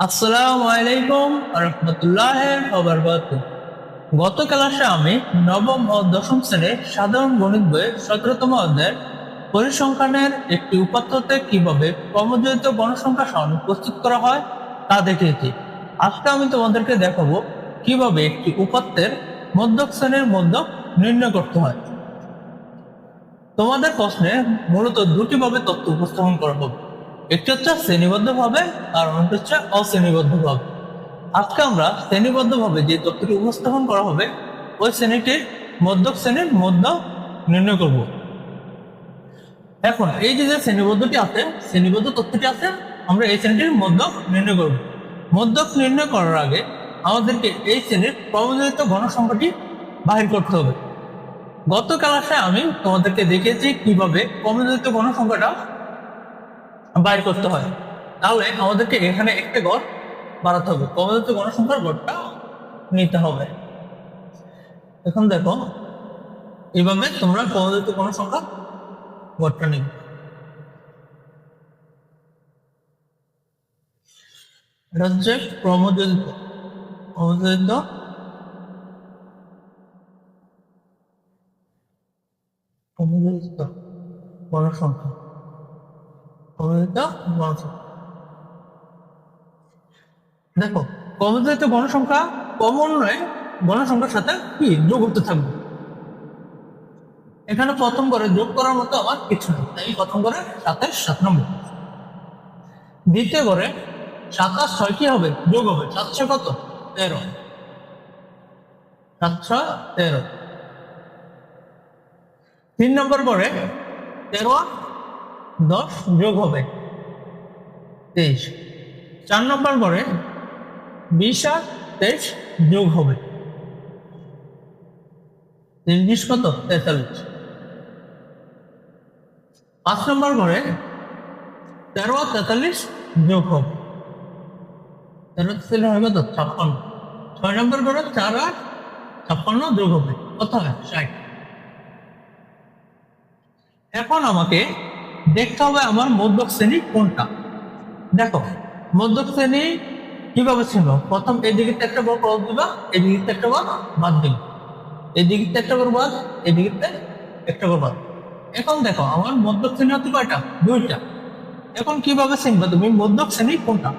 আসসালামু আলাইকুম রহমতুল্লাহ। গত ক্লাসে আমি নবম ও দশম শ্রেণীর সাধারণ গণিত বইয়ের 17তম অধ্যায়ের পরিসংখ্যানের একটি উপাত্ততে কিভাবে ক্রমজড়িত গণসংখ্যা সারণী প্রস্তুত করা হয় তা দেখিয়েছি। আজকে আমি তোমাদেরকে দেখাবো কিভাবে একটি উপাত্তের মধ্যক শ্রেণীর মধ্যক নির্ণয় করতে হয়। তোমাদের প্রশ্নে মূলত দুটি ভাবে তথ্য উপস্থাপন করা হবে, একটি হচ্ছে শ্রেণীবদ্ধ ভাবে আর অন্যটি হচ্ছে অশ্রেণীবদ্ধ ভাবে। আজকে আমরা শ্রেণীবদ্ধ ভাবে যে তথ্যটি উপস্থাপন করা হবে ওই শ্রেণীটির মধ্যক শ্রেণীর মধ্যক নির্ণয় করব। এখন এই যে শ্রেণীবদ্ধটি আছে, শ্রেণীবদ্ধ তথ্যটি আছে, আমরা এই শ্রেণীটির মধ্যক নির্ণয় করব। মধ্যক নির্ণয় করার আগে আমাদেরকে এই শ্রেণীর ক্রমজড়িত গণসংখ্যাটি বাহির করতে হবে। গত ক্লাসে আমি তোমাদেরকে দেখিয়েছি কিভাবে ক্রমজড়িত গণসংখ্যাটা বাইর করতে হয়। তাহলে আমাদেরকে এখানে একটা গড় বাড়াতে হবে, ক্রমজড়িত গণসংখ্যার গড়টা নিতে হবে। এখন দেখো এইভাবে তোমরা ক্রমজড়িত গণসংখ্যা গড়টা নিবে। এটা হচ্ছে ক্রমজড়িত ক্রমজড়িত ক্রমজড়িত গণসংখ্যা ক্রমজড়িত গণসংখ্যা। দেখো ক্রমজড়িত গণসংখ্যা ক্রমান্বয়ে গণসংখ্যার সাথে কি যোগ হতে থাকবে। এখানে প্রথম করে যোগ করার মতো আমার কিছু নেই, তাই প্রথম করে 27 নম্বর। দ্বিতীয় করে 27 কি হবে, যোগ হবে। 7 কত, 13। 7 13। 3 নম্বর করে 13 10 যোগ হবে 23। 4 নম্বর করে 20 আর 23 যোগ হবে 20 কত, 43। 5 নম্বর করে 13 আর 43 যোগ হবে 13 43 হবে কত, 56। 6 নম্বর করে 4 আর 56 যোগ হবে কত হয়, 60। এখন আমাকে দেখতে হবে আমার মধ্যক শ্রেণী কোনটা। দেখো মধ্যক শ্রেণী কিভাবে ছিল, প্রথম এই দিকে একটা বড় ক্রস দিবা, এই দিকে একটা বড় বাদ দিবা, এই দিকে একটা বড় বাদ, এই দিকে একটা বড় বাদ। এখন দেখো আমার মধ্যক শ্রেণী হচ্ছে কয়টা, দুইটা। এখন কিভাবে চিনবা তুমি মধ্যক শ্রেণী কোনটা।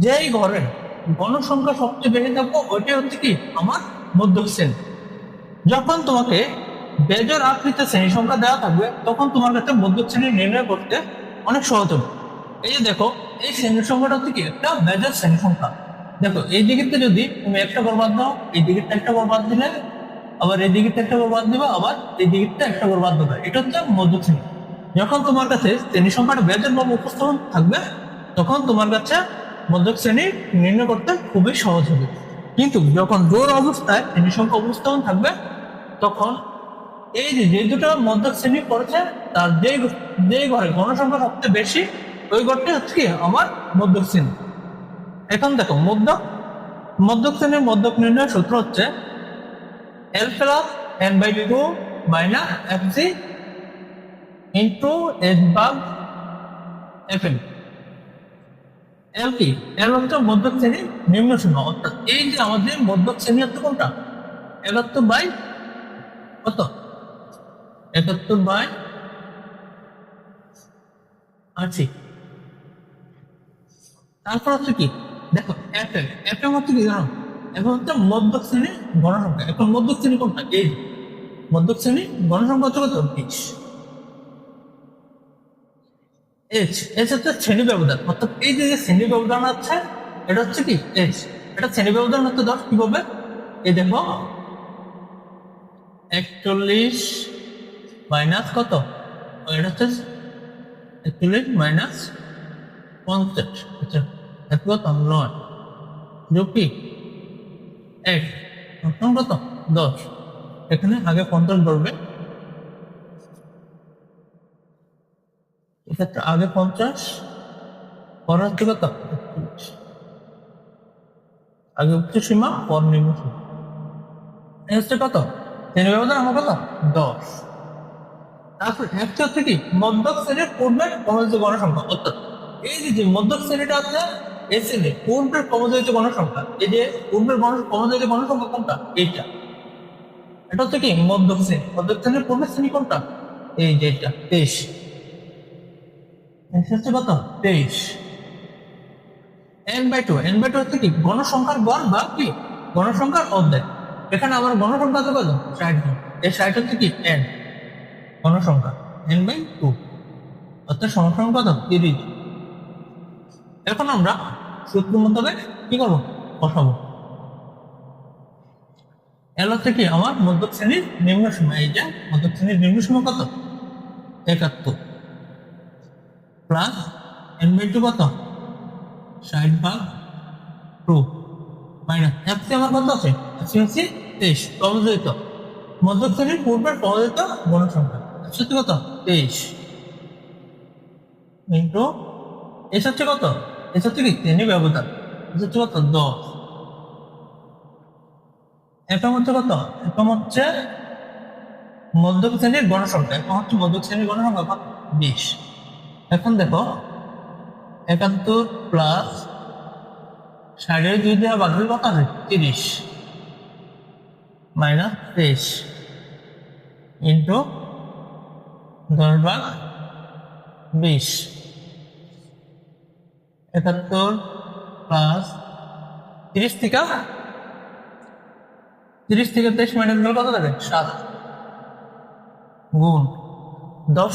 যেই ঘরে গণসংখ্যা সবচেয়ে বেশি থাকবো ওইটাই হচ্ছে কি আমার মধ্যক শ্রেণী। যখন তোমাকে বেজোড় আকৃতির শ্রেণী সংখ্যা দেওয়া থাকবে তখন তোমার কাছে মধ্যক শ্রেণী নির্ণয় করতে অনেক সহজ হবে। এই যে দেখো এই শ্রেণী সংখ্যাটা হচ্ছে কি একটা বেজোড় শ্রেণী সংখ্যা। দেখো এই দিকে যদি তুমি একটা বরবাদ দাও, এই দিকে একটা বরবাদ দিলে, আবার এই দিকে একটা বরবাদ দিবা, আবার এই দিকে একটা বরবাদ দেবে, এটা হচ্ছে মধ্যক শ্রেণী। যখন তোমার কাছে শ্রেণী সংখ্যাটা বেজোড় ভাবে উপস্থাপন থাকবে তখন তোমার কাছে মধ্যক শ্রেণী নির্ণয় করতে খুবই সহজ হবে। কিন্তু যখন জোড় অবস্থায় শ্রেণী সংখ্যা উপস্থাপন থাকবে তখন এই যে দুটো মধ্যক শ্রেণী পড়েছে তার যে ঘরে গণসংখ্যা সবচেয়ে বেশি ওই ঘরটি হচ্ছে কি আমার মধ্যক শ্রেণী। এখন দেখো মধ্যক শ্রেণীর মধ্যক নির্ণয়ের সূত্র হচ্ছে L plus n/2 minus fc into h ভাগ fn। L কি, L হচ্ছে মধ্যক শ্রেণীর নিম্ন সীমা, অর্থাৎ এই যে আমাদের মধ্যক শ্রেণী হচ্ছে কোনটা, 71 কত, 71/80। তারপর হচ্ছে কি দেখো FM হচ্ছে কি জানো, এখন হচ্ছে মধ্যক শ্রেণীর গণসংখ্যা। এখন মধ্যক শ্রেণী কোনটা, এই মধ্যক শ্রেণী গণসংখ্যা হচ্ছে কত, 20। এইচ হচ্ছে শ্রেণী ব্যবধান, অর্থাৎ এই যে শ্রেণী ব্যবধান আছে এটা হচ্ছে কি এইচ। এটা শ্রেণী ব্যবধান হচ্ছে ধর কিভাবে, এই দেখো 41 মাইনাস কত, এটা হচ্ছে 41 মাইনাস 50, আচ্ছা এত কত 9 যোগ কি 1 কত 10। এখানে আগে 50 ধরবে, এক্ষেত্রে আগে 50 পরে হচ্ছে কত 41, আগে উচ্চ সীমা পর নিম্ন সীমা। এই হচ্ছে কত শ্রেণী ব্যবধান আমার কত 10। তারপর একটা হচ্ছে কি মধ্যক শ্রেণীর পূর্বের ক্রমযুক্ত গণসংখ্যা, অর্থাৎ এই যে মধ্যক শ্রেণীটা আছে এই শ্রেণীর পূর্বের ক্রমজয়িত গণসংখ্যা, এই যে পূর্বের ক্রমজয়িত গণসংখ্যা কোনটা? এইটা। এটা হচ্ছে কি মধ্যক শ্রেণী। মধ্যক শ্রেণীর পূর্বের শ্রেণী কোনটা? এই যে এটা 23। হচ্ছে কত? 23। n/2 হচ্ছে কি গণসংখ্যার গড় বা কি গণসংখ্যার অর্ধেক। এখানে আমার গণসংখ্যা আছে কত? 60 জন। এই 60 হচ্ছে কি n গণসংখ্যা n/2, অর্থাৎ সমসংখ্যা কত? 30। এখন আমরা সূত্র মোতাবেক কি করবো? বসাবো। এল হচ্ছে কি আমার মধ্যক শ্রেণীর নিম্ন সীমা। এই যে মধ্যক শ্রেণীর নিম্ন সীমা কত? 71 প্লাস n/2 কত? 60/2 মাইনাস fc আমার কত আছে? fc হচ্ছে 23 ক্রমজয়িত মধ্যক শ্রেণীর পূর্বের ক্রমজয়িত গণসংখ্যা সত্যি কত? 23 ইন্টু এস হচ্ছে কত? এস হচ্ছে কি শ্রেণী ব্যবধান, এস হচ্ছে কত? 10। একম হচ্ছে কত? একম হচ্ছে মধ্যক শ্রেণীর গণসংখ্যা, একম হচ্ছে মধ্যক শ্রেণীর গণসংখ্যা কত? 20। এখন দেখো 71 প্লাস 60 2 দিয়ে ভাগ দিলে কত আছে? 30 মাইনাস 23 ইন্টু 10/20। 71 প্লাস 30 থেকে 23 মাইনাস দিলে কত থাকে? 7 গুণ 10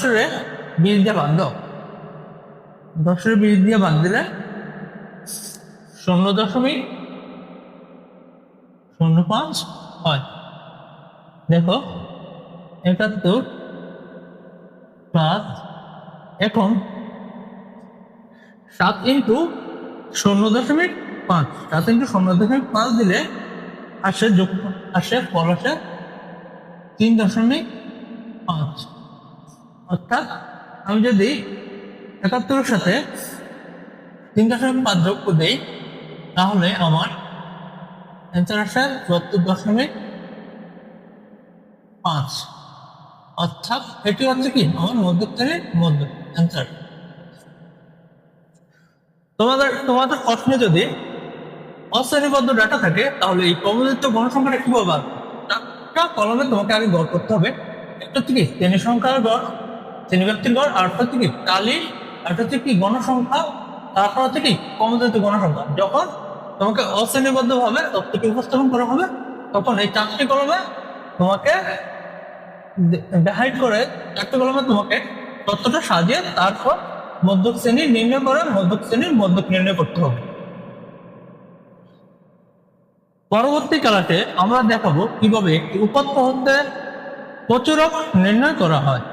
20 দিয়ে ভাগ দাও। 10 20 দিয়ে ভাগ দিলে 0.05 হয়। দেখো 71 প্লাস এখন 7 ইন্টু 0.5, 7 ইন্টু 0.5 দিলে আসে যোগ আসে ফল আসে 3.5। অর্থাৎ আমি যদি 71 সাথে 3.5 যোগ করে দিই তাহলে আমার অ্যান্সার আসে 74.5। অর্থাৎ এটি হচ্ছে কি আমার মধ্যক শ্রেণীর মধ্য অ্যান্সার। তোমাদের প্রশ্নে যদি অশ্রেণীবদ্ধ ডাটা থাকে তাহলে এই ক্রমযুক্ত গণসংখ্যাটা কিভাবে বার করবে? চারটা কলমে তোমাকে আগে গড় করতে হবে। একটা হচ্ছে কি শ্রেণী সংখ্যার গড়, শ্রেণী ব্যক্তির গড়, আর হচ্ছে কি তালি, আর হচ্ছে কি গণসংখ্যা, তারপর হচ্ছে কি ক্রমযুক্ত গণসংখ্যা। যখন তোমাকে অশ্রেণীবদ্ধ ভাবে তথ্যটি উপস্থাপন করা হবে তখন এই চারটি কলমে তোমাকে ডিভাইড করে, চারটি কলমে তোমাকে তথ্যটা সাজিয়ে তারপর মধ্যক শ্রেণী নির্ণয় করে মধ্যক শ্রেণীর মধ্যক নির্ণয় করতে হবে। পরবর্তী ক্লাসে আমরা দেখাবো কিভাবে একটি উপাত্ত হতে প্রচুরক নির্ণয় করা হয়।